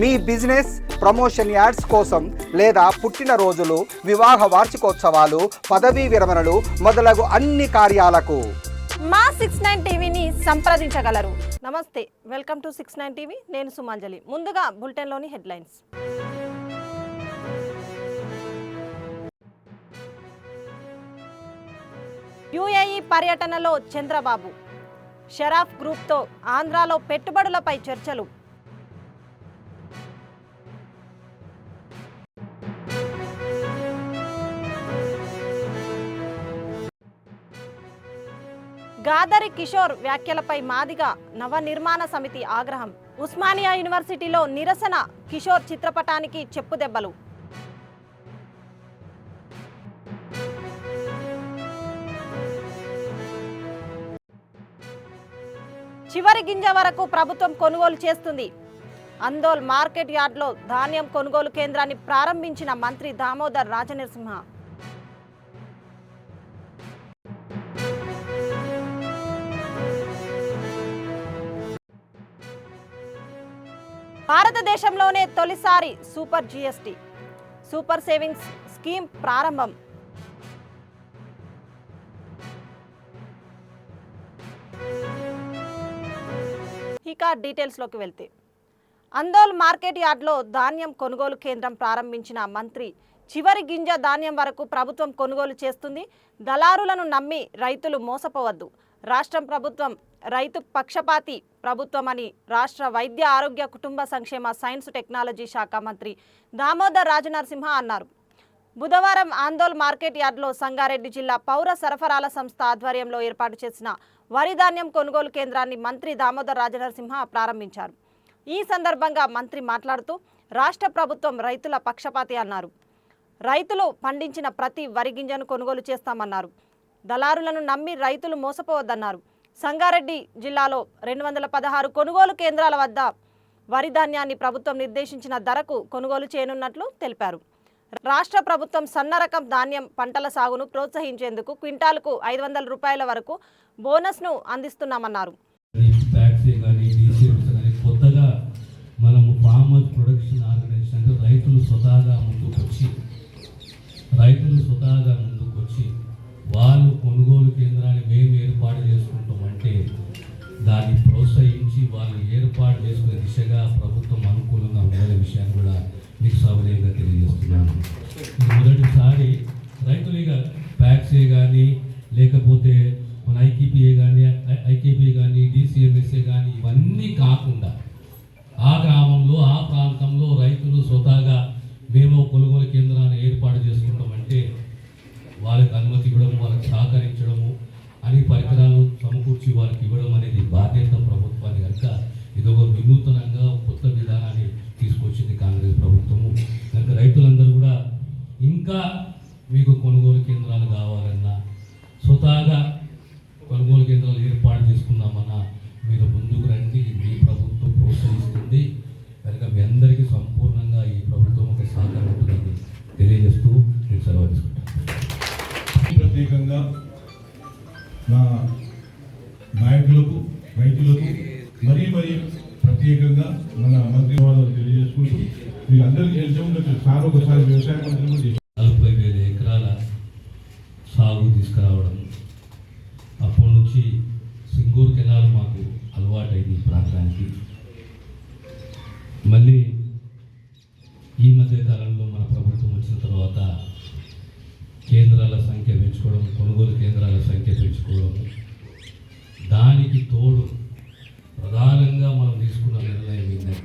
మీ business promotion ads కోసం లేదా పుట్టినరోజులు, వివాహ వార్షికోత్సవాలు, పదవీ విరమణలు మొదలగు అన్ని కార్యాలకు మా 69 టీవీని సంప్రదించగలరు. నమస్తే, వెల్కమ్ టు 69 టీవీ. నేను సుమాంజలి. ముందుగా బులెటిన్లోని హెడ్లైన్స్. యుఏఈ పర్యటనలో చంద్రబాబు, షరాఫ్ గ్రూప్తో ఆంధ్రాలో పెట్టుబడులపై చర్చలు. గాదరి కిషోర్ వ్యాఖ్యలపై మాదిగ నవ నిర్మాణ సమితి ఆగ్రహం. ఉస్మానియా యూనివర్సిటీలో నిరసన, కిషోర్ చిత్రపటానికి చెప్పుదెబ్బలు. చివరి గింజ వరకు ప్రభుత్వం కొనుగోలు చేస్తుంది. అందోల్ మార్కెట్ యార్డ్లో ధాన్యం కొనుగోలు కేంద్రాన్ని ప్రారంభించిన మంత్రి దామోదర్ రాజనరసింహ. భారతదేశంలోనే తొలిసారి super GST, super savings scheme ప్రారంభం. ఇక డీటెయిల్స్లోకి వెళ్తే, అందోల్ మార్కెట్ యార్డ్లో ధాన్యం కొనుగోలు కేంద్రం ప్రారంభించిన మంత్రి చివరి గింజ ధాన్యం వరకు ప్రభుత్వం కొనుగోలు చేస్తుంది. దళారులను నమ్మి రైతులు మోసపోవద్దు. రాష్ట్రం ప్రభుత్వం రైతు పక్షపాతి ప్రభుత్వం అని రాష్ట్ర వైద్య ఆరోగ్య కుటుంబ సంక్షేమ సైన్స్ టెక్నాలజీ శాఖ మంత్రి దామోదర్ రాజనరసింహ అన్నారు. బుధవారం ఆందోళ్ మార్కెట్ యార్డ్లో సంగారెడ్డి జిల్లా పౌర సరఫరాల సంస్థ ఆధ్వర్యంలో ఏర్పాటు చేసిన వరి ధాన్యం కొనుగోలు కేంద్రాన్ని మంత్రి దామోదర్ రాజనరసింహ ప్రారంభించారు. ఈ సందర్భంగా మంత్రి మాట్లాడుతూ రాష్ట్ర ప్రభుత్వం రైతుల పక్షపాతి అన్నారు. రైతులు పండించిన ప్రతి వరి గింజను కొనుగోలు చేస్తామన్నారు. దళారులను నమ్మి రైతులు మోసపోవద్దన్నారు. సంగారెడ్డి జిల్లాలో 216 కొనుగోలు కేంద్రాల వద్ద వరి ధాన్యాన్ని ప్రభుత్వం నిర్దేశించిన ధరకు కొనుగోలు చేయనున్నట్లు తెలిపారు. రాష్ట్ర ప్రభుత్వం సన్న రకం ధాన్యం పంటల సాగును ప్రోత్సహించేందుకు క్వింటాలకు 500 రూపాయల వరకు బోనస్ను అందిస్తున్నామన్నారు. వాళ్ళు కొనుగోలు కేంద్రాన్ని మేము ఏర్పాటు చేసుకుంటామంటే దాన్ని ప్రోత్సహించి వాళ్ళు ఏర్పాటు చేసుకునే దిశగా ప్రభుత్వం అనుకూలంగా ఉండే విషయాన్ని కూడా మీకు సౌకర్యంగా తెలియజేస్తున్నాను. మొదటిసారి రైతులుగా ప్యాక్సే కానీ లేకపోతే మన ఐకేపీ కానీ డిసిఎంఎస్ఏ కానీ ఇవన్నీ కాకుండా ఆ గ్రామంలో ఆ ప్రాంతంలో రైతులు స్వతహాగా మేము కొనుగోలు కేంద్రాన్ని ఏర్పాటు చేసుకుంటామంటే వాళ్ళకి అనుమతి ఇవ్వడం, వాళ్ళకి సహకరించడము, అన్ని పరికరాలు సమకూర్చి వాళ్ళకి ఇవ్వడం అనేది బాధ్యత ప్రభుత్వాన్ని కనుక ఇదొక వినూతనంగా కొత్త విధానాన్ని తీసుకొచ్చింది కాంగ్రెస్ ప్రభుత్వము. కనుక రైతులందరూ కూడా ఇంకా మీకు కొనుగోలు కేంద్రాలు కావాలన్నా, స్వతహాగా కొనుగోలు కేంద్రాలు ఏర్పాటు చేసుకుందామన్నా మీరు ముందుకు రండి. మీ ప్రభుత్వం ప్రోత్సహిస్తుంది కనుక మీ అందరికీ సంపూర్ణంగా ఈ ప్రభుత్వం ఒక సహకారం ఉంటుందని తెలియజేస్తూ నేను సెలవు తీసుకుంటాను. ప్రత్యేకంగా నా నాయకులకు, రైతులకు మరీ ప్రత్యేకంగా మన మంత్రి వాళ్ళు తెలియజేసుకుంటూ మీకు అందరికీ తెలిసి సార్ ఒకసారి వ్యవసాయ మంత్రి 40,000 ఎకరాల సాగు తీసుకురావడం, అప్పటి నుంచి సింగూరు కెనాల్ మాకు అలవాటైంది ఈ ప్రాంతానికి. మళ్ళీ ఈ మధ్య కాలంలో మన ప్రభుత్వం వచ్చిన తర్వాత కేంద్రాల సంఖ్య పెంచుకోవడం, కొనుగోలు కేంద్రాల సంఖ్య పెంచుకోవడం, దానికి తోడు ప్రధానంగా మనం తీసుకున్న నిర్ణయం ఏంటంటే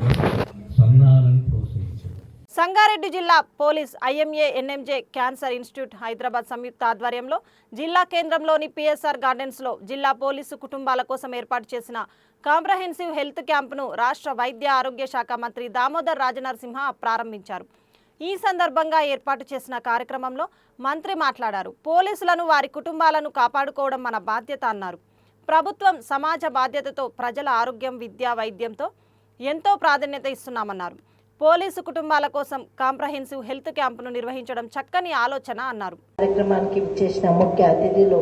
సన్నాలను ప్రోత్సహించడం. సంగారెడ్డి జిల్లా police IMA NMJ cancer institute Hyderabad సంయుక్త ఆధ్వర్యంలో జిల్లా కేంద్రంలోని పిఎస్ఆర్ గార్డెన్స్లో జిల్లా పోలీసు కుటుంబాల కోసం ఏర్పాటు చేసిన కాంప్రహెన్సివ్ హెల్త్ క్యాంపును రాష్ట్ర వైద్య ఆరోగ్య శాఖ మంత్రి దామోదర్ రాజనరసింహ ప్రారంభించారు. ఈ సందర్భంగా ఏర్పాటు చేసిన కార్యక్రమంలో మంత్రి మాట్లాడారు. పోలీసులను, వారి కుటుంబాలను కాపాడుకోవడం మన బాధ్యత అన్నారు. ప్రభుత్వం సమాజ బాధ్యతతో ప్రజల ఆరోగ్యం, విద్య, వైద్యంతో ఎంతో ప్రాధాన్యత ఇస్తున్నామన్నారు. పోలీసు కుటుంబాల కోసం కాంప్రహెన్సివ్ హెల్త్ క్యాంపును నిర్వహించడం చక్కని ఆలోచన అన్నారు. కార్యక్రమానికి చేసిన ముఖ్య అతిథులు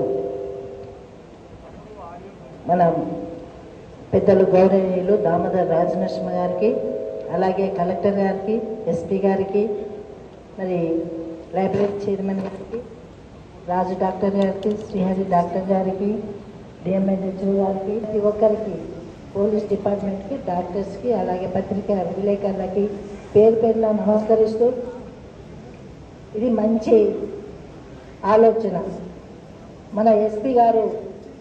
మన పెద్దలు గౌరవనీయులు దామోదర్ రాజనరసింహ గారికి, అలాగే కలెక్టర్ గారికి, ఎస్పీ గారికి, మరి లైబ్రరీ చైర్మన్ గారికి, రాజు డాక్టర్ గారికి, శ్రీహరి డాక్టర్ గారికి, డిఎంఎన్హెచ్ఓ గారికి, ప్రతి ఒక్కరికి, పోలీస్ డిపార్ట్మెంట్కి, డాక్టర్స్కి, అలాగే పత్రికా విలేకరులకి పేరు పేరున నమస్కరిస్తూ, ఇది మంచి ఆలోచన. మన ఎస్పీ గారు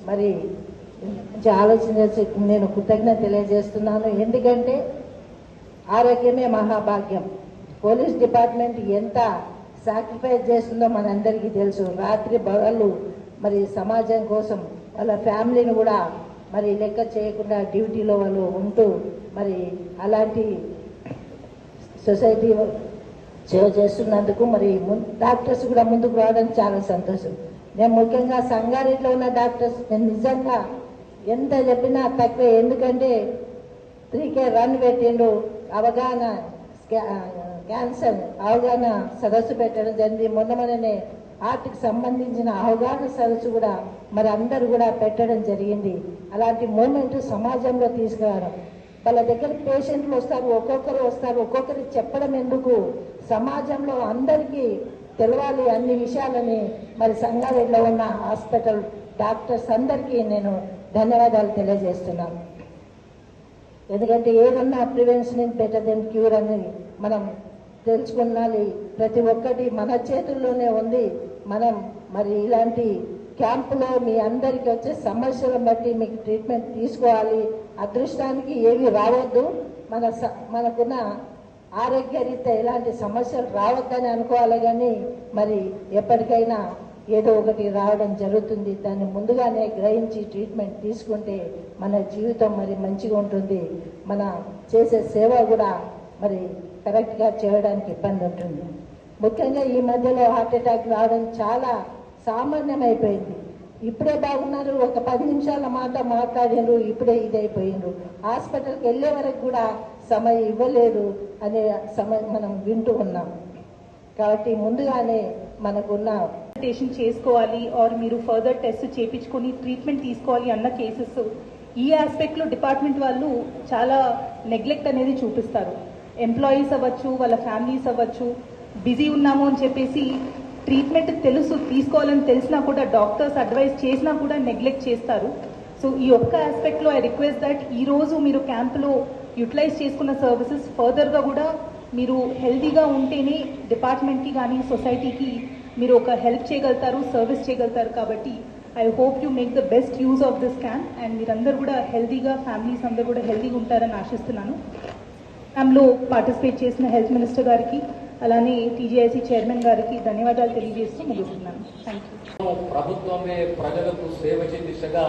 మరి మంచి ఆలోచన చేసి నేను కృతజ్ఞత తెలియజేస్తున్నాను. ఎందుకంటే ఆరోగ్యమే మహాభాగ్యం. పోలీస్ డిపార్ట్మెంట్ ఎంత సాక్రిఫైస్ చేస్తుందో మనందరికీ తెలుసు. రాత్రి పగళ్ళు మరి సమాజం కోసం వాళ్ళ ఫ్యామిలీని కూడా మరి లెక్క చేయకుండా డ్యూటీలో వాళ్ళు ఉంటూ మరి అలాంటి సొసైటీ సేవ చేస్తున్నందుకు మరి డాక్టర్స్ కూడా ముందుకు రావడం చాలా సంతోషం. నేను ముఖ్యంగా సంగారెడ్డిలో ఉన్న డాక్టర్స్ నేను నిజంగా ఎంత చెప్పినా తక్కువే. ఎందుకంటే 3K రన్ పెట్టిండు, అవగాహన క్యాన్సర్ అవగాహన సదస్సు పెట్టడం జరిగింది. మొన్ననే హార్ట్కి సంబంధించిన అవగాహన సదస్సు కూడా మరి అందరూ కూడా పెట్టడం జరిగింది. అలాంటి మూమెంట్ సమాజంలో తీసుకురావడం, వాళ్ళ దగ్గర పేషెంట్లు వస్తారు, ఒక్కొక్కరు వస్తారు, ఒక్కొక్కరికి చెప్పడం ఎందుకు, సమాజంలో అందరికీ తెలవాలి అన్ని విషయాలని మరి సంగారెడ్డిలో ఉన్న హాస్పిటల్ డాక్టర్స్ అందరికీ నేను ధన్యవాదాలు తెలియజేస్తున్నాను. ఎందుకంటే ఏదన్నా ప్రివెన్షన్ బెటర్ దెన్ క్యూర్ అని మనం తెలుసుకున్నాలి. ప్రతి ఒక్కటి మన చేతుల్లోనే ఉంది. మనం మరి ఇలాంటి క్యాంపులో మీ అందరికీ వచ్చే సమస్యలను బట్టి మీకు ట్రీట్మెంట్ తీసుకోవాలి. అదృష్టానికి ఏవి రావద్దు, మనకున్న ఆరోగ్యరీత్యా ఎలాంటి సమస్యలు రావద్దని అనుకోవాలి. కానీ మరి ఎప్పటికైనా ఏదో ఒకటి రావడం జరుగుతుంది. దాన్ని ముందుగానే గ్రహించి ట్రీట్మెంట్ తీసుకుంటే మన జీవితం మరి మంచిగా ఉంటుంది. మన చేసే సేవ కూడా మరి కరెక్ట్గా చేయడానికి ఇబ్బంది ఉంటుంది. ముఖ్యంగా ఈ మధ్యలో హార్ట్ అటాక్ రావడం చాలా సామాన్యమైపోయింది. ఇప్పుడే బాగున్నారు, ఒక 10 నిమిషాల మాట మాట్లాడినారు, ఇప్పుడే ఇదైపోయినారు. హాస్పిటల్కి వెళ్ళే వరకు కూడా సమయం ఇవ్వలేదు అనే మనం వింటూ ఉన్నాం. కాబట్టి ముందుగానే మనకున్న చేసుకోవాలి ఆర్ మీరు ఫర్దర్ టెస్ట్ చేయించుకొని ట్రీట్మెంట్ తీసుకోవాలి అన్న కేసెస్ ఈ ఆస్పెక్ట్లో డిపార్ట్మెంట్ వాళ్ళు చాలా నెగ్లెక్ట్ అనేది చూపిస్తారు. ఎంప్లాయీస్ అవ్వచ్చు, వాళ్ళ ఫ్యామిలీస్ అవ్వచ్చు, బిజీ ఉన్నాము అని చెప్పేసి ట్రీట్మెంట్ తీసుకోవాలని తెలిసినా కూడా డాక్టర్స్ అడ్వైస్ చేసినా కూడా నెగ్లెక్ట్ చేస్తారు. సో ఈ ఒక్క ఆస్పెక్ట్లో ఐ రిక్వెస్ట్ దట్ ఈరోజు మీరు క్యాంపులో యూటిలైజ్ చేసుకున్న సర్వీసెస్ ఫర్దర్గా కూడా మీరు హెల్తీగా ఉంటేనే డిపార్ట్మెంట్కి కానీ సొసైటీకి మీరు ఒక హెల్ప్ చేయగలుగుతారు, సర్వీస్ చేయగలుగుతారు. కాబట్టి I hope you make the best use of this camp and మీరందరూ కూడా హెల్తీగా, ఫ్యామిలీస్ అందరూ కూడా హెల్తీగా ఉంటారని ఆశిస్తున్నాను. క్యాంప్లో పార్టిసిపేట్ చేసిన హెల్త్ మినిస్టర్ గారికి అలానే టీజీఐసీ చైర్మన్ గారికి ధన్యవాదాలు తెలియజేస్తూ ముగిస్తున్నాను. Thank you. ప్రభుత్వమే ప్రజలకు సేవ చే దిశగా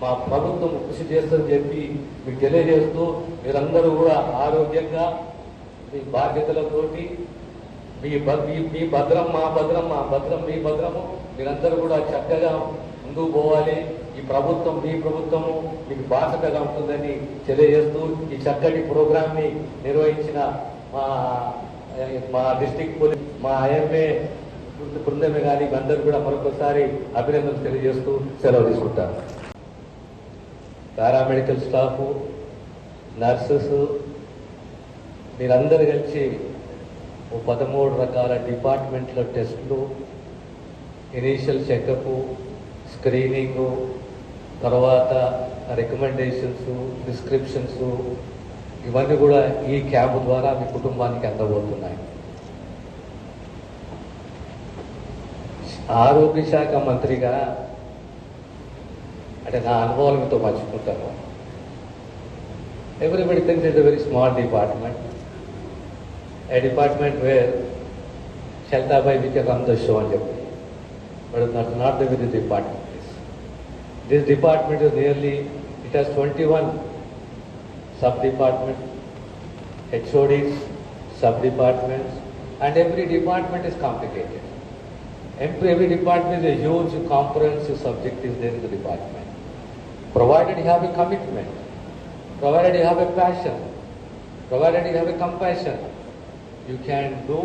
మా ప్రభుత్వం కృషి చేస్తుందని చెప్పి మీకు తెలియజేస్తూ మీరందరూ కూడా ఆరోగ్యంగా మీ బాధ్యతలతోటి మీ భద్రం మా భద్రం, మా భద్రం మీ భద్రము, మీరందరూ కూడా చక్కగా ముందుకు పోవాలి. ఈ ప్రభుత్వం మీ ప్రభుత్వము మీకు బాధ్యతగా ఉంటుందని తెలియజేస్తూ ఈ చక్కటి ప్రోగ్రామ్ని నిర్వహించిన మా డిస్ట్రిక్ట్ పోలీస్, మా ఐఎంఏ బృందమే కానీ అందరూ కూడా మరొకసారి అభినందనలు తెలియజేస్తూ సెలవు తీసుకుంటారు. పారామెడికల్ స్టాఫ్, నర్సెస్ మీరందరూ కలిసి 13 రకాల డిపార్ట్మెంట్ల టెస్టులు, ఇనీషియల్ చెకప్, స్క్రీనింగు, తర్వాత రికమెండేషన్స్, ప్రిస్క్రిప్షన్స్ ఇవన్నీ కూడా ఈ క్యాంపు ద్వారా మీ కుటుంబానికి అందబోతున్నాయి. ఆరోగ్య శాఖ మంత్రిగా అంటే నా అనుభవాలు మీతో పంచుకుంటాను. Everybody thinks it's a very small department, a department where Shaltabai we can run the show and everything. But that's not the way the department is. This department is it has 21 sub-departments, HODs, sub-departments, and every department is complicated. Every department is a huge comprehensive subject is there in the department. Provided you have a commitment, provided you have a passion, provided you have a compassion, you can do,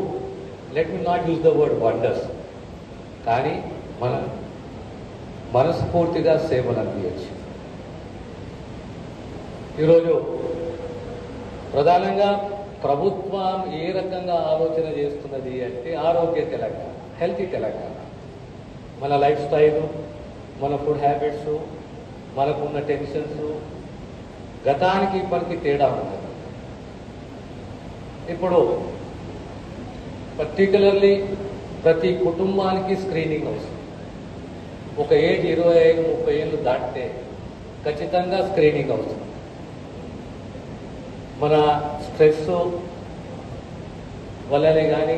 let me not use the word wonders, కానీ మనం మనస్ఫూర్తిగా సేవలు అందించవచ్చు. ఈరోజు ప్రధానంగా ప్రభుత్వం ఏ రకంగా ఆలోచన చేస్తున్నది అంటే ఆరోగ్య తెలంగాణ, హెల్తీ తెలంగాణ. మన లైఫ్ స్టైలు, మన ఫుడ్ హ్యాబిట్స్, మనకున్న టెన్షన్స్ గతానికి ఇప్పటికి తేడా ఉన్నది. ఇప్పుడు పర్టికులర్లీ ప్రతి కుటుంబానికి స్క్రీనింగ్ అవసరం. ఒక ఏజ్ 25-30 ఏళ్ళు దాటితే ఖచ్చితంగా స్క్రీనింగ్ అవసరం. మన స్ట్రెస్ వల్లనే కానీ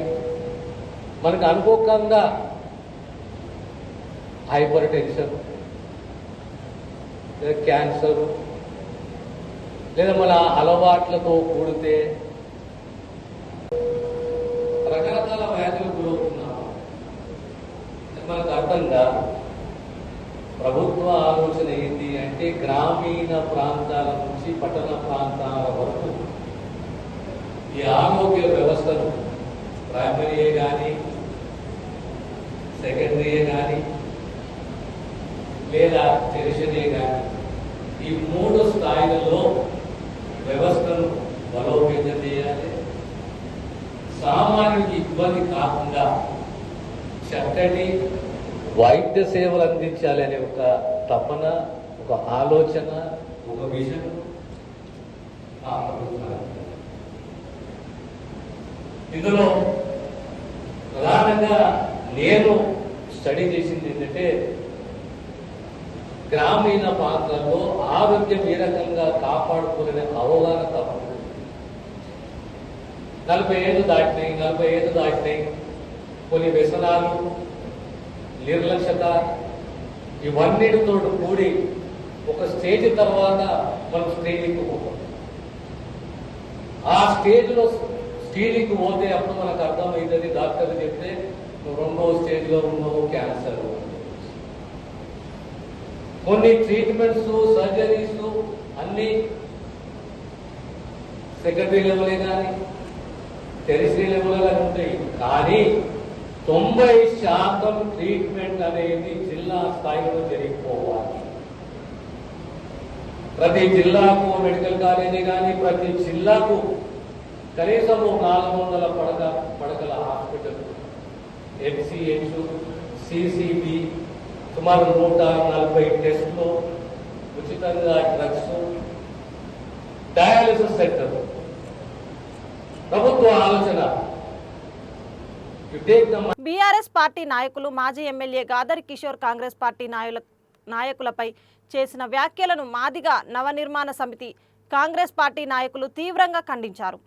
మనకు అనుకోకుండా హైపర్ టెన్షన్ లేదా క్యాన్సర్ లేదా మన అలవాట్లతో కూడితే రకరకాల వ్యాధులకు గురవుతున్నాము. మనకు అర్థంగా ప్రభుత్వ ఆలోచన ఏంటి అంటే గ్రామీణ ప్రాంతాల నుంచి పట్టణ ప్రాంతాల వరకు ఈ ఆరోగ్య వ్యవస్థను ప్రైమరీయే కానీ సెకండరీయే కానీ లేదా టెరిషరీయే కానీ ఈ 3 స్థాయిలలో వ్యవస్థను బలోపేతం చేయాలి. సామాన్యుడికి ఇబ్బంది కాకుండా చక్కటి వైద్య సేవలు అందించాలి అనే ఒక తపన, ఒక ఆలోచన, ఒక విజన్ ఇందులో ప్రధానంగా నేను స్టడీ చేసింది ఏంటంటే గ్రామీణ ప్రాంతాల్లో ఆరోగ్యం ఏ రకంగా కాపాడుకునే అవగాహన తప్పదు. 40 ఏళ్ళు దాటినాయి కొన్ని వ్యసనాలు, నిర్లక్ష్యత ఇవన్నిటితో కూడి ఒక స్టేజ్ తర్వాత మనం స్క్రీనింగ్కి పోతాం. ఆ స్టేజ్లో స్క్రీనింగ్కి పోతే అప్పుడు మనకు అర్థమవుతుంది, డాక్టర్ చెప్తే నువ్వు 2వ స్టేజ్లో ఉన్నావు, క్యాన్సర్. కొన్ని ట్రీట్మెంట్స్, సర్జరీస్ అన్ని సెకండరీ లెవెలే కానీ టెరిటరీ లెవెల్ కానీ ఉంటాయి. కానీ 90% ట్రీట్మెంట్ అనేది జిల్లా స్థాయిలో జరిగిపోవాలి. ప్రతి జిల్లాకు మెడికల్ కాలేజీ కానీ ప్రతి జిల్లాకు కనీసం 400 పడకల హాస్పిటల్, MCH, CCB, సుమారు 140 టెస్టులు, ఉచితంగా డ్రగ్స్, డయాలిసిస్ సెంటర్. ప్రభుత్వ ఆలోచన బీఆర్ఎస్ పార్టీ నాయకులు మాజీ ఎమ్మెల్యే గాదర్ కిషోర్ కాంగ్రెస్ పార్టీ నాయకులపై చేసిన వ్యాఖ్యలను మాదిగ నవనిర్మాణ సమితి కాంగ్రెస్ పార్టీ నాయకులు తీవ్రంగా ఖండించారు.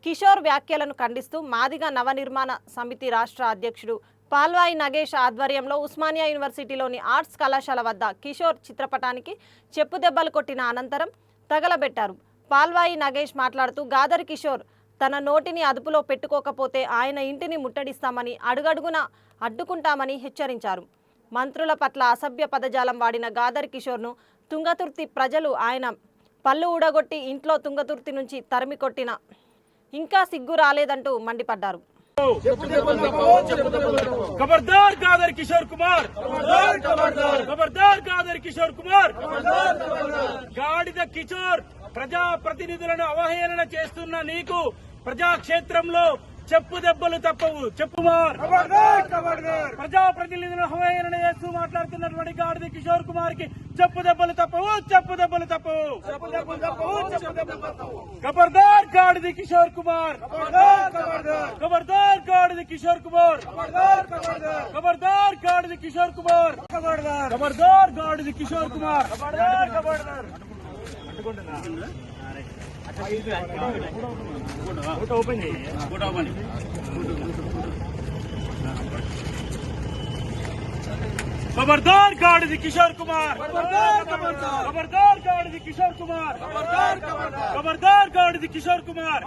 కిషోర్ వ్యాఖ్యలను ఖండిస్తూ మాదిగ నవనిర్మాణ సమితి రాష్ట్ర అధ్యక్షుడు పాల్వాయి నగేష్ ఆధ్వర్యంలో ఉస్మానియా యూనివర్సిటీలోని ఆర్ట్స్ కళాశాల వద్ద కిషోర్ చిత్రపటానికి చెప్పుదెబ్బలు కొట్టిన అనంతరం తగలబెట్టారు. పాల్వాయి నగేష్ మాట్లాడుతూ గాదర్ కిషోర్ తన నోటిని అదుపులో పెట్టుకోకపోతే ఆయన ఇంటిని ముట్టడిస్తామని, అడుగడుగున అడ్డుకుంటామని హెచ్చరించారు. మంత్రుల పట్ల అసభ్య పదజాలం వాడిన గాదర్ కిషోర్ను తుంగతుర్తి ప్రజలు ఆయన పళ్ళు ఊడగొట్టి ఇంట్లో తుంగతుర్తి నుంచి తరిమి కొట్టిన ఇంకా సిగ్గు రాలేదంటూ మండిపడ్డారు. खबरदार गादर किशोर कुमार, खबरदार गादर किशोर कुमार. గాడిద కిషోర్ ప్రజా ప్రతినిధులను అవహేళన చేస్తున్న నీకు ప్రజాక్షేత్రంలో చెప్పు దెబ్బలు తప్పవు. చెప్పుమార్ ప్రజా ప్రతినిధులను అవహేళన చేస్తూ మాట్లాడుతున్నటువంటి గాడిద కిషోర్ కుమార్ కి చెప్పు దెబ్బలు తప్పవు. ఖబర్దార్ గాడిద కిషోర్ కుమార్, ఖబర్దార్ గాడిద కిషోర్ కుమార్, ఖబర్దార్ గాడిద కిషోర్ కుమార్, ఖబర్దార్ గాడిద కిషోర్ కుమార్. खबरदार गाड़ी किशोर कुमार, खबरदार गाड़ी किशोर कुमार, खबरदार गाड़ी किशोर कुमार.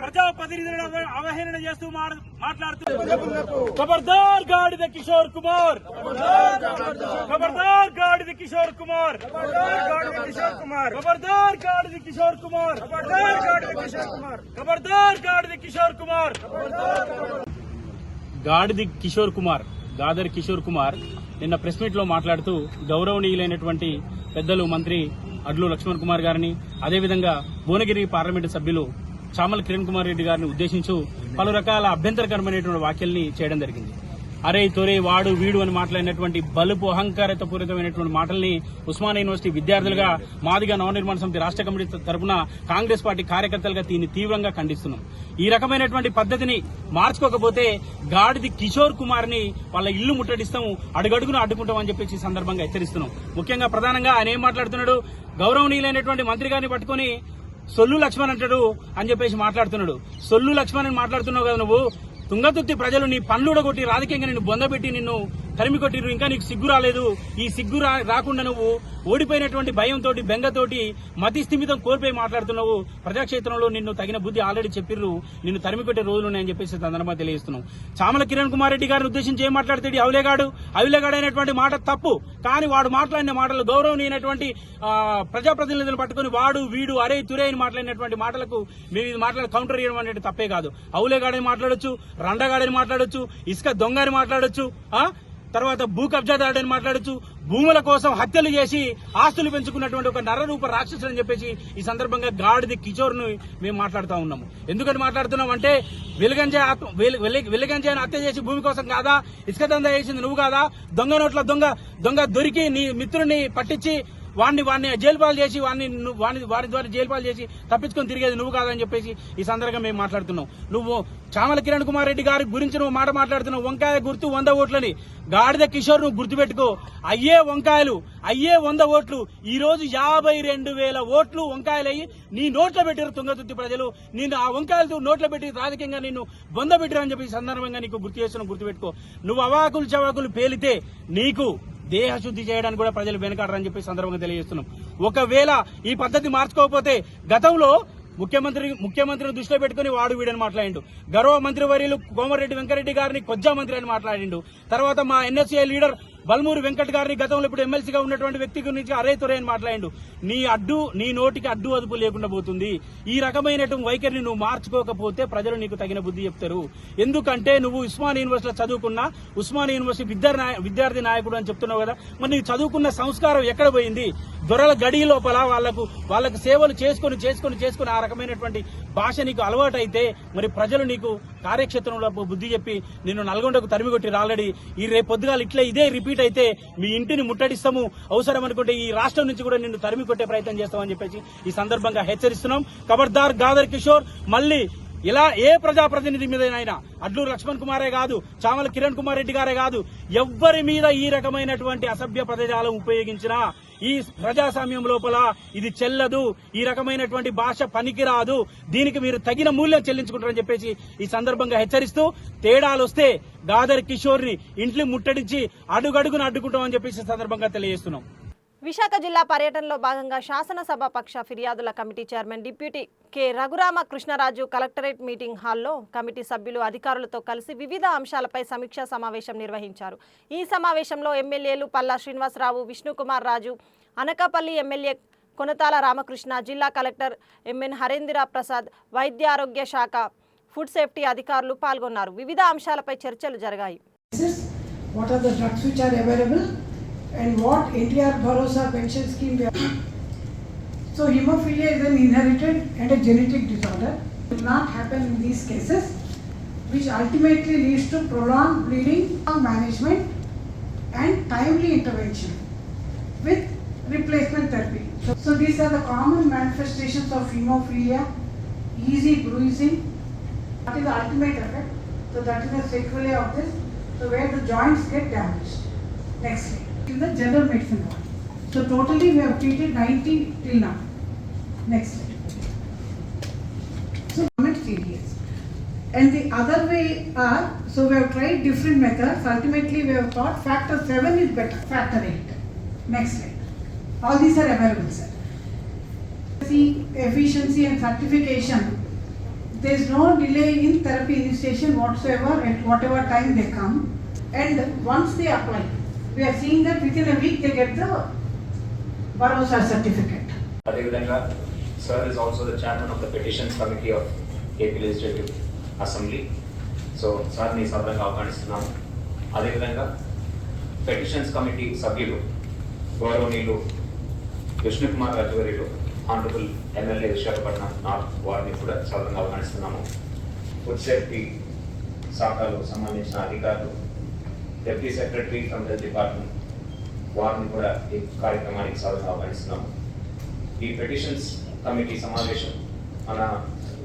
ప్రజా ప్రతినిధులను అవహేళన చేస్తూ మాట్లాడుతూ ఖబర్దార్ గాడిద కిషోర్ కుమార్, ఖబర్దార్ గాడిద కిషోర్ కుమార్, ఖబర్దార్ గాడిద కిషోర్ కుమార్, ఖబర్దార్ గాడిద కిషోర్ కుమార్. గాడిద కిషోర్ కుమార్, గాదర్ కిషోర్ కుమార్ నిన్న ప్రెస్ మీట్ లో మాట్లాడుతూ గౌరవనీయులైనటువంటి పెద్దలు మంత్రి అడ్లు లక్ష్మణ్ కుమార్ గారిని, అదేవిధంగా భువనగిరి పార్లమెంటు సభ్యులు చామల కిరణ్ కుమార్ రెడ్డి గారిని ఉద్దేశించి పలు రకాల అభ్యంతరకరమైనటువంటి వ్యాఖ్యల్ని చేయడం జరిగింది. అరే తొరే వాడు వీడు అని మాట్లాడినటువంటి బలుపు అహంకారతపూరితమైనటువంటి మాటల్ని ఉస్మానియా యూనివర్సిటీ విద్యార్థులుగా మాదిగా నవనిర్మాణ సమితి రాష్ట్ర కమిటీ తరఫున కాంగ్రెస్ పార్టీ కార్యకర్తలుగా దీన్ని తీవ్రంగా ఖండిస్తున్నాం. ఈ రకమైనటువంటి పద్ధతిని మార్చుకోకపోతే గాడిది కిషోర్ కుమార్ ని వాళ్ళ ఇల్లు ముట్టడిస్తాం, అడుగడుగును అడ్డుకుంటామని చెప్పేసి ఈ సందర్భంగా హెచ్చరిస్తున్నాం. ముఖ్యంగా ప్రధానంగా ఆయన ఏం మాట్లాడుతున్నాడు, గౌరవనీయులైనటువంటి మంత్రి గారిని పట్టుకుని సొల్లు లక్ష్మణ్ అంటాడు అని చెప్పేసి మాట్లాడుతున్నాడు. సొల్లు లక్ష్మణ్ అని మాట్లాడుతున్నావు కదా నువ్వు. తుంగతుర్తి ప్రజలు నీ పన్నుడగొట్టి రాజకీయంగా నిన్ను బొందబెట్టి నిన్ను తరిమి కొట్టిరు, ఇంకా నీకు సిగ్గు రాలేదు. ఈ సిగ్గు రాకుండా నువ్వు ఓడిపోయినటువంటి భయంతో బెంగతోటి మతి స్థిమితం కోల్పోయి మాట్లాడుతున్నావు. ప్రజాక్షేత్రంలో నిన్ను తగిన బుద్ధి ఆల్రెడీ చెప్పిర్రు, నిన్ను తరిమి కొట్టే రోజులున్నాయని చెప్పేసి సందర్భంగా తెలియజేస్తున్నావు. చామల కిరణ్ కుమార్ రెడ్డి గారిని ఉద్దేశించి ఏం మాట్లాడుతాడు, అవిలేగాడు అయినటువంటి మాట తప్పు. కానీ వాడు మాట్లాడిన మాటలు గౌరవనీయమైనటువంటి ప్రజాప్రతినిధులను పట్టుకుని వాడు వీడు అరే తురే అని మాట్లాడినటువంటి మాటలకు మీరు ఇది మాట్లాడి కౌంటర్ చేయడం అనేది తప్పే కాదు. అవులేగాడని మాట్లాడొచ్చు, రండగాడని మాట్లాడొచ్చు, ఇసుక దొంగ అని మాట్లాడొచ్చు, తర్వాత భూ కబ్జాదారుడని మాట్లాడొచ్చు, భూముల కోసం హత్యలు చేసి ఆస్తులు పెంచుకున్నటువంటి ఒక నరరూప రాక్షసుడు అని చెప్పేసి ఈ సందర్భంగా గాడిది కిషోర్ ను మేము మాట్లాడుతూ ఉన్నాము. ఎందుకని మాట్లాడుతున్నాం అంటే వెలిగంజాయని హత్య చేసి భూమి కోసం కాదా, ఇసుక దందా చేసింది నువ్వు కాదా, దొంగ నోట్ల దొంగ దొరికి నీ మిత్రుడిని పట్టించి వాడిని జైలు పాలు చేసి వారి ద్వారా జైలు పాలు చేసి తప్పించుకొని తిరిగేది నువ్వు కాదని చెప్పేసి ఈ సందర్భంగా మేము మాట్లాడుతున్నాం. నువ్వు చామల కిరణ్ కుమార్ రెడ్డి గారి గురించి నువ్వు మాట మాట్లాడుతున్నావు. వంకాయ గుర్తు 100 ఓట్లని గాడిద కిషోర్ నువ్వు గుర్తుపెట్టుకో. అయ్యే వంకాయలు అయ్యే 100 ఓట్లు ఈ రోజు 52,000 ఓట్లు వంకాయలయ్యి నీ నోట్లో పెట్టారు తుంగతుర్తి ప్రజలు. నిన్ను ఆ వంకాయలతో నోట్లో పెట్టి రాజకీయంగా నిన్ను బొంద పెట్టారు అని చెప్పి ఈ సందర్భంగా నీకు గుర్తు చేస్తున్నావు, గుర్తుపెట్టుకో. నువ్వు అవాకులు చవాకులు పేలితే నీకు దేహశుద్ధి చేయడానికి కూడా ప్రజలు వెనకాడరని చెప్పి సందర్భంగా తెలియజేస్తున్నాం. ఒకవేళ ఈ పద్ధతి మార్చుకోకపోతే గతంలో ముఖ్యమంత్రిని దృష్టిలో పెట్టుకుని వాడు వీడని మాట్లాడిండు. గౌరవ మంత్రి వర్యులు కోమరెడ్డి వెంకరెడ్డి గారిని కొజ్జా మంత్రి అని మాట్లాడిండు. తర్వాత మా ఎన్ఎస్ఏ లీడర్ బల్మూరి వెంకట్ గారిని గతంలో ఇప్పుడు ఎమ్మెల్సీగా ఉన్నటువంటి వ్యక్తి గురించి అరే తొరే అని మాట్లాడిండు. నీ నోటికి అడ్డు అదుపు లేకుండా పోతుంది. ఈ రకమైనటువంటి వైఖరిని నువ్వు మార్చుకోకపోతే ప్రజలు నీకు తగిన బుద్ధి చెప్తారు. ఎందుకంటే నువ్వు ఉస్మానియా యూనివర్సిటీలో చదువుకున్నా, ఉస్మానియా యూనివర్సిటీ విద్యార్థి నాయకుడు అని చెప్తున్నావు కదా, మరి నీకు చదువుకున్న సంస్కారం ఎక్కడ పోయింది? దొరల గడి లోపల వాళ్ళకు సేవలు చేసుకుని ఆ రకమైనటువంటి భాష నీకు అలవాటు అయితే మరి ప్రజలు నీకు కార్యక్షేత్రంలో బుద్ధి చెప్పి నిన్ను నల్గొండకు తరిమి కొట్టిరు ఆల్రెడీ. ఈ రేపు పొద్దుగాలు ఇదే రిపీట్ అయితే మీ ఇంటిని ముట్టడిస్తాము, అవసరం అనుకుంటే ఈ రాష్ట్రం నుంచి కూడా నిన్ను తరిమి కొట్టే ప్రయత్నం చేస్తామని చెప్పేసి ఈ సందర్భంగా హెచ్చరిస్తున్నాం. ఖబర్దార్ గాదర్ కిషోర్, మళ్ళీ ఇలా ఏ ప్రజాప్రతినిధి మీదైనా అడ్లూరు లక్ష్మణ్ కుమారే కాదు, చామల కిరణ్ కుమార్ రెడ్డి గారే కాదు, ఎవ్వరి మీద ఈ రకమైనటువంటి అసభ్య పదజాలం ఉపయోగించినా ఈ ప్రజాస్వామ్యం లోపల ఇది చెల్లదు. ఈ రకమైనటువంటి భాష పనికిరాదు. దీనికి మీరు తగిన మూల్యం చెల్లించుకుంటారని చెప్పేసి ఈ సందర్భంగా హెచ్చరిస్తూ, తేడాలు వస్తే గాదర్ కిషోర్ ని ఇంట్లో ముట్టడించి అడుగడుగును అడ్డుకుంటామని చెప్పేసి సందర్భంగా తెలియజేస్తున్నాం. విశాఖ జిల్లా పర్యటనలో భాగంగా శాసనసభ పక్ష ఫిర్యాదుల committee chairman deputy K Raghurama Krishnaraju collectorate meeting హాల్లో కమిటీ సభ్యులు అధికారులతో కలిసి వివిధ అంశాలపై సమీక్షా సమావేశం నిర్వహించారు. ఈ సమావేశంలో ఎమ్మెల్యేలు పల్లా శ్రీనివాసరావు, విష్ణుకుమార్ రాజు, అనకాపల్లి ఎమ్మెల్యే కొనతాల రామకృష్ణ, జిల్లా కలెక్టర్ ఎంఎన్ హరేంద్ర ప్రసాద్, వైద్య ఆరోగ్య శాఖ, ఫుడ్ సేఫ్టీ అధికారులు పాల్గొన్నారు. వివిధ అంశాలపై చర్చలు జరిగాయి. And what NTR Bharosa pension scheme we have. So hemophilia is an inherited and a genetic disorder. It will not happen in these cases, which ultimately leads to prolonged bleeding, management and timely intervention with replacement therapy. So these are the common manifestations of hemophilia: easy bruising. That is the ultimate effect. So that is the sequelae of this. So where the joints get damaged. Next slide. In the general medicine ward. So totally we have treated 90 till now. Next slide. So government serious. And the other way are, so we have tried different methods. Ultimately we have thought factor 7 is better, factor 8. Next slide. All these are available, sir. See efficiency and certification. There is no delay in therapy initiation whatsoever at whatever time they come. And once they apply, we are seeing that within a week they get the Bharosa certificate. Adevidanga, sir is also the chairman of the petitions committee of AP Legislative Assembly. So, sir ni sabanga avganistunnam. Adevidanga, petitions committee sabhyulu గౌరవనీయులు కృష్ణకుమార్ రాజవర్యులు honourable MLA Visakhapatnam north వార్డ్ని కూడా సాధారణంగా ఆహ్వానిస్తున్నాము. Food safety శాఖలకు సంబంధించిన అధికారులు, deputy secretary from the department వారిని కూడా ఈ కార్యక్రమానికి సాధారణంగా ఆహ్వానిస్తున్నాము. ఈ పెటిషన్స్ కమిటీ సమావేశం మన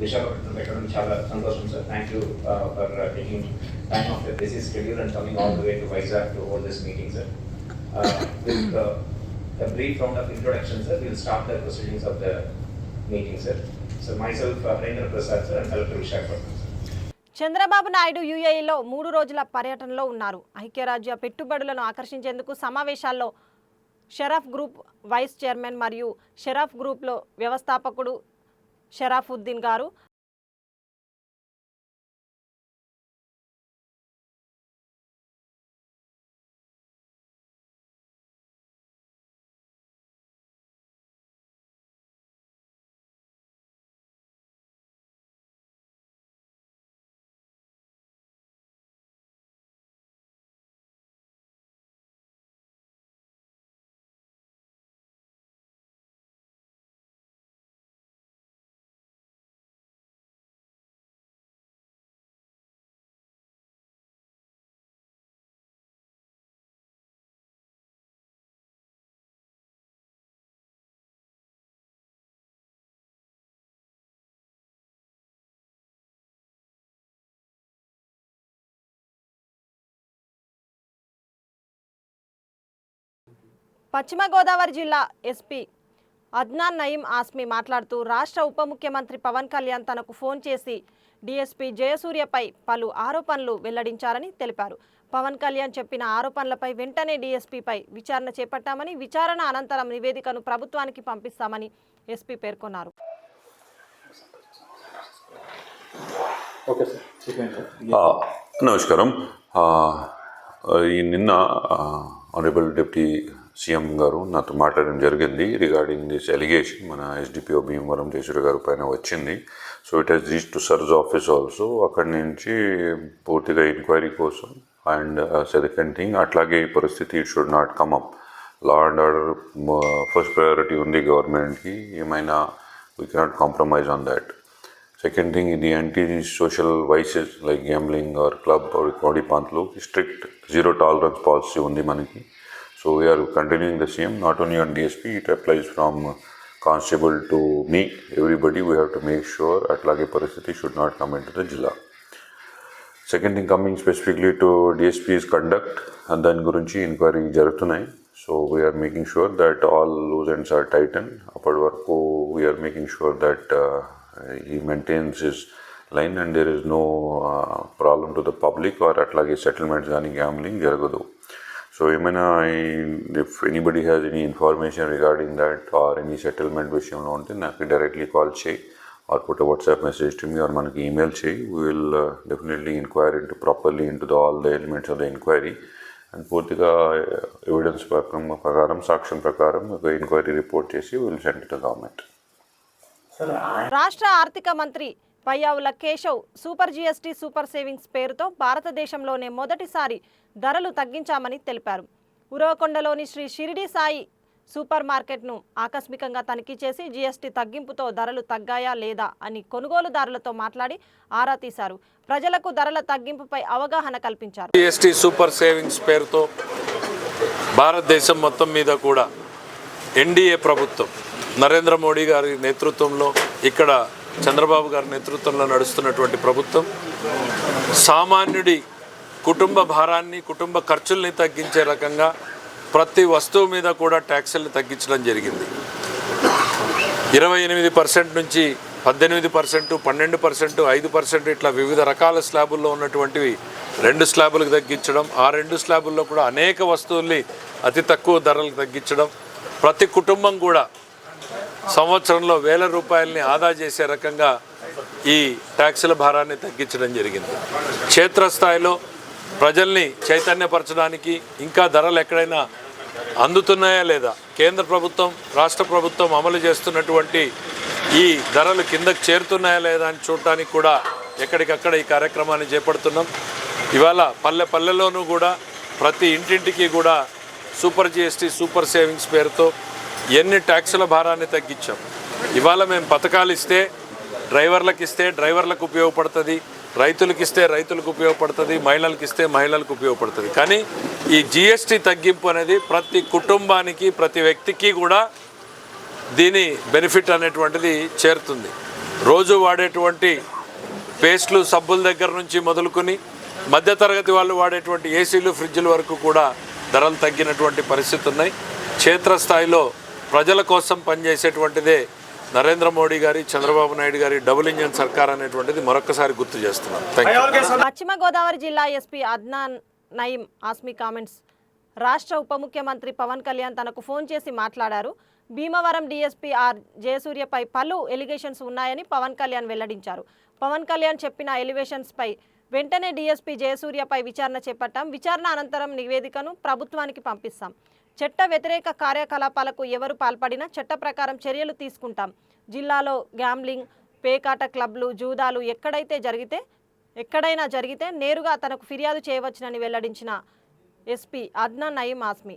విశాఖపట్నం పెట్టడం చాలా సంతోషం sir. Thank you for taking time of your busy schedule and coming all the way to Vizag to hold this meeting sir. With a brief round of introduction, sir, we will start the proceedings of the meeting, sir. So myself, Harendra Prasad, sir, and Collector Visakhapatnam. Chandrababu Naidu యుఏఈలో 3 రోజుల పర్యటనలో ఉన్నారు. ఐక్యరాజ్య పెట్టుబడులను ఆకర్షించేందుకు సమావేశాల్లో Sharaf group vice chairman మరియు షరఫ్ గ్రూప్లో వ్యవస్థాపకుడు షరాఫుద్దీన్ గారు, పశ్చిమ గోదావరి జిల్లా ఎస్పీ అద్నాన్ నయీం ఆస్మి మాట్లాడుతూ రాష్ట్ర ఉప ముఖ్యమంత్రి పవన్ కళ్యాణ్ తనకు ఫోన్ చేసి డీఎస్పీ జయసూర్యపై పలు ఆరోపణలు వెల్లడించారని తెలిపారు. పవన్ కళ్యాణ్ చెప్పిన ఆరోపణలపై వెంటనే డీఎస్పీపై విచారణ చేపట్టామని, విచారణ అనంతరం నివేదికను ప్రభుత్వానికి పంపిస్తామని ఎస్పీ పేర్కొన్నారు. నమస్కారం. ఈ నిన్న ఆనరబుల్ డిప్యూటీ సీఎం గారు నాతో మాట్లాడడం జరిగింది రిగార్డింగ్ దిస్ ఎలిగేషన్ మన ఎస్డిపిఓ భీమవరం జయసూర్య గారు పైన వచ్చింది. So it has reach to surge office also. అక్కడి నుంచి పూర్తిగా ఎంక్వైరీ కోసం అండ్ సెకండ్ థింగ్ అట్లాగే ఈ పరిస్థితి it should not come up. Law and order first priority ఉంది గవర్నమెంట్కి, ఏమైనా we cannot compromise on that. Second thing, the anti-social vices like gambling or club or body pantlu, strict zero tolerance policy undi manaki. So we are continuing the same, not only on DSP, it applies from constable to me, everybody. We have to make sure atlage parasthiti should not come into the jilla. Second thing, coming specifically to DSP's conduct, and then gurinchi inquiry jarugutunnai. So we are making sure that all loose ends are tightened. Appadi varaku we are making sure that he maintains his line and there is no problem to the public or atlage settlements gaani gambling jaragadu. So if anybody has any information regarding that or any settlement vishayamlo unte naaku directly call cheyi or put a WhatsApp message to me or manaki email cheyi. We will definitely inquire into properly into all the elements of the inquiry and పూర్తిగా evidence ప్రకారం సాక్ష్యం ప్రకారం ఒక enquiry report చేసి we will send it to government. రాష్ట్ర ఆర్థిక మంత్రి Payyavula Keshav super GST super savings పేరుతో భారతదేశంలోనే మొదటిసారి ధరలు తగ్గించామని తెలిపారు. ఉరవకొండలోని శ్రీ షిరిడి సాయి సూపర్ మార్కెట్ను ఆకస్మికంగా తనిఖీ చేసి జీఎస్టీ తగ్గింపుతో ధరలు తగ్గాయా లేదా అని కొనుగోలుదారులతో మాట్లాడి ఆరా తీశారు. ప్రజలకు ధరల తగ్గింపుపై అవగాహన కల్పించారు. జీఎస్టీ సూపర్ సేవింగ్స్ పేరుతో భారతదేశం మొత్తం మీద కూడా ఎన్డీఏ ప్రభుత్వం నరేంద్ర మోడీ గారి నేతృత్వంలో, ఇక్కడ చంద్రబాబు గారి నేతృత్వంలో నడుస్తున్నటువంటి ప్రభుత్వం సామాన్యుడి కుటుంబ భారాన్ని, కుటుంబ ఖర్చుల్ని తగ్గించే రకంగా ప్రతి వస్తువు మీద కూడా ట్యాక్సుల్ని తగ్గించడం జరిగింది. 28% నుంచి 18%, 12%, 5% ఇట్లా వివిధ రకాల స్లాబుల్లో ఉన్నటువంటివి 2 స్లాబులకు తగ్గించడం, ఆ 2 స్లాబుల్లో కూడా అనేక వస్తువుల్ని అతి తక్కువ ధరలకు తగ్గించడం, ప్రతి కుటుంబం కూడా సంవత్సరంలో వేల రూపాయలని ఆదా చేసే రకంగా ఈ ట్యాక్సుల భారాన్ని తగ్గించడం జరిగింది. క్షేత్రస్థాయిలో ప్రజల్ని చైతన్యపరచడానికి, ఇంకా ధరలు ఎక్కడైనా అందుతున్నాయా లేదా, కేంద్ర ప్రభుత్వం రాష్ట్ర ప్రభుత్వం అమలు చేస్తున్నటువంటి ఈ ధరలు కిందకు చేరుతున్నాయా లేదా అని చూడటానికి కూడా ఎక్కడికక్కడ ఈ కార్యక్రమాన్ని చేపడుతున్నాం. ఇవాళ పల్లెల్లోనూ కూడా ప్రతి ఇంటింటికి కూడా సూపర్ జీఎస్టీ సూపర్ సేవింగ్స్ పేరుతో ఎన్ని ట్యాక్సుల భారాన్ని తగ్గించాం. ఇవాళ మేము పథకాలు ఇస్తే డ్రైవర్లకు ఉపయోగపడుతుంది, రైతులకు ఇస్తే రైతులకు ఉపయోగపడుతుంది, మహిళలకు ఇస్తే మహిళలకు ఉపయోగపడుతుంది. కానీ ఈ జిఎస్టీ తగ్గింపు అనేది ప్రతి కుటుంబానికి ప్రతి వ్యక్తికి కూడా దీని బెనిఫిట్ అనేటువంటిది చేరుతుంది. రోజు వాడేటువంటి పేస్ట్లు సబ్బుల దగ్గర నుంచి మొదలుకొని మధ్యతరగతి వాళ్ళు వాడేటువంటి ఏసీలు ఫ్రిడ్జ్ల వరకు కూడా ధరలు తగ్గినటువంటి పరిస్థితి ఉన్నాయి. క్షేత్రస్థాయిలో ప్రజల కోసం పనిచేసేటువంటిదే నరేంద్ర మోడీ గారి చంద్రబాబు నాయుడు గారి డబుల్ ఇంజన్ సర్కార్ అనేటువంటిది మరొకసారి గుర్తు చేస్తున్నాను. పశ్చిమ గోదావరి జిల్లా ఎస్పీ అద్నాన్ నయీం ఆస్మీ కామెంట్స్. రాష్ట్ర ఉప ముఖ్యమంత్రి పవన్ కళ్యాణ్ తనకు ఫోన్ చేసి మాట్లాడారు. భీమవరం డీఎస్పీ ఆర్ జయసూర్యపై పలు ఎలిగేషన్స్ ఉన్నాయని పవన్ కళ్యాణ్ వెల్లడించారు. పవన్ కళ్యాణ్ చెప్పిన ఎలివేషన్స్పై వెంటనే డీఎస్పీ జయసూర్యపై విచారణ చేపట్టాం. విచారణ అనంతరం నివేదికను ప్రభుత్వానికి పంపిస్తాం. చట్ట వ్యతిరేక కార్యకలాపాలకు ఎవరు పాల్పడినా చట్ట ప్రకారం చర్యలు తీసుకుంటాం. జిల్లాలో గ్యాంబ్లింగ్, పేకాట క్లబ్లు, జూదాలు ఎక్కడైనా జరిగితే నేరుగా తనకు ఫిర్యాదు చేయవచ్చునని వెల్లడించిన ఎస్పీ అద్నాన్ నయీం ఆస్మీ.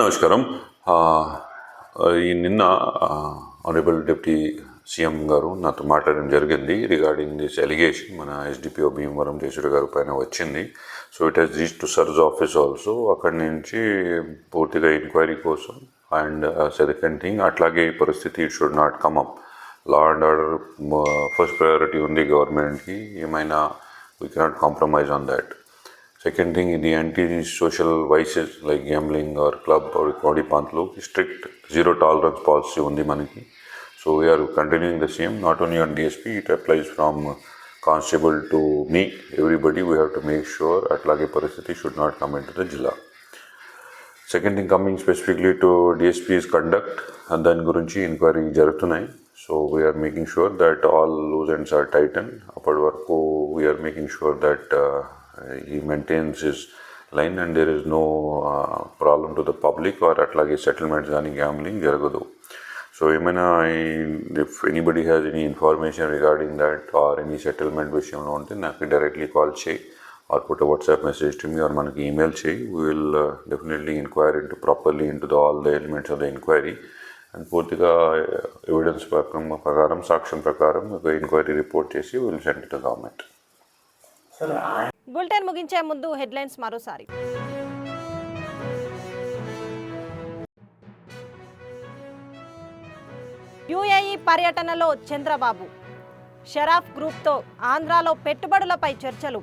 నమస్కారం. ఈ నిన్న ఆనరబుల్ డిప్యూటీ సీఎం గారు నాతో మాట్లాడడం జరిగింది రిగార్డింగ్ దిస్ ఎలిగేషన్. మన ఎస్డిపిఓ భీమవరం జయసూర్య గారి పైన వచ్చింది. So it has reach to surge office also. అక్కడి నుంచి పూర్తిగా ఎంక్వైరీ కోసం అండ్ సెకండ్ థింగ్ అట్లాగే ఈ పరిస్థితి it should not come up. Law and order first priority ఉంది గవర్నమెంట్కి. ఏమైనా we cannot compromise on that. Second thing, the anti-social vices like gambling or club or body pantlo, strict zero tolerance policy undi manaki. So we are continuing the same, not only on DSP, it applies from constable to me, everybody. We have to make sure atlage parasthiti should not come into the jilla. Second thing, coming specifically to DSP's conduct and then gurinchi inquiry jarugutunnai. So we are making sure that all loose ends are tightened. Appadi varaku we are making sure that he maintains his line and there is no problem to the public or atlage settlements gaani gambling jaragadu. So if anybody has any information regarding that or any settlement vishayamlo unte naaku directly call cheyi or put a WhatsApp message to me or manaki email cheyi. We will definitely inquire into properly into all the elements of the inquiry and పూర్తిగా evidence ప్రకారం సాక్ష్యం ప్రకారం ఒక inquiry report చేసి we will send it to government. Bulletin ముగించే ముందు headlines మరోసారి. UAE పర్యటనలో చంద్రబాబు. షరాఫ్ గ్రూప్తో ఆంధ్రాలో పెట్టుబడులపై చర్చలు.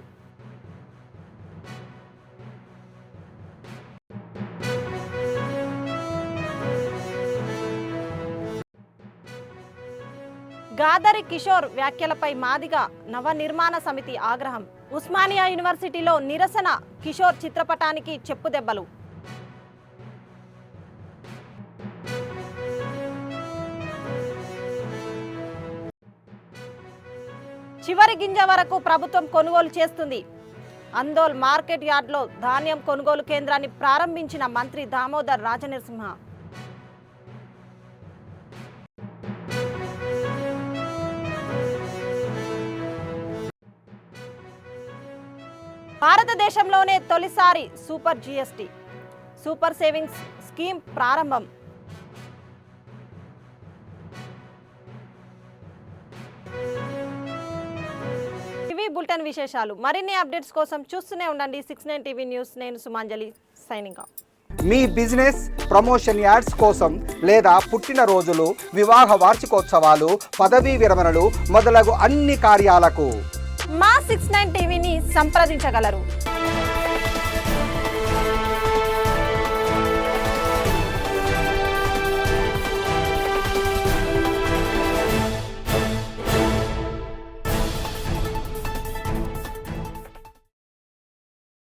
గాదరి కిషోర్ వ్యాఖ్యలపై మాదిగ నవ నిర్మాణ సమితి ఆగ్రహం. ఉస్మానియా యూనివర్సిటీలో నిరసన. కిషోర్ చిత్రపటానికి చెప్పుదెబ్బలు. చివరి గింజ వరకు ప్రభుత్వం కొనుగోలు చేస్తుంది. అందోల్ మార్కెట్ యార్డ్లో ధాన్యం కొనుగోలు కేంద్రాన్ని ప్రారంభించిన మంత్రి దామోదర్ రాజనరసింహ. భారతదేశంలోనే తొలిసారి super GST super savings scheme ప్రారంభం. ఇవి బులెటిన్ విశేషాలు. మరిన్ని అప్డేట్స్ కోసం చూస్తూనే ఉండండి 69 టీవీ న్యూస్. నేను సుమాంజలి, సైనింగ్ ఆఫ్. మీ బిజినెస్ ప్రమోషన్ యాడ్స్ కోసం లేదా పుట్టినరోజులు, వివాహ వార్షికోత్సవాలు, పదవీ విరమణలు మొదలగు అన్ని కార్యాలకు మా 69 టీవీని సంప్రదించగలరు.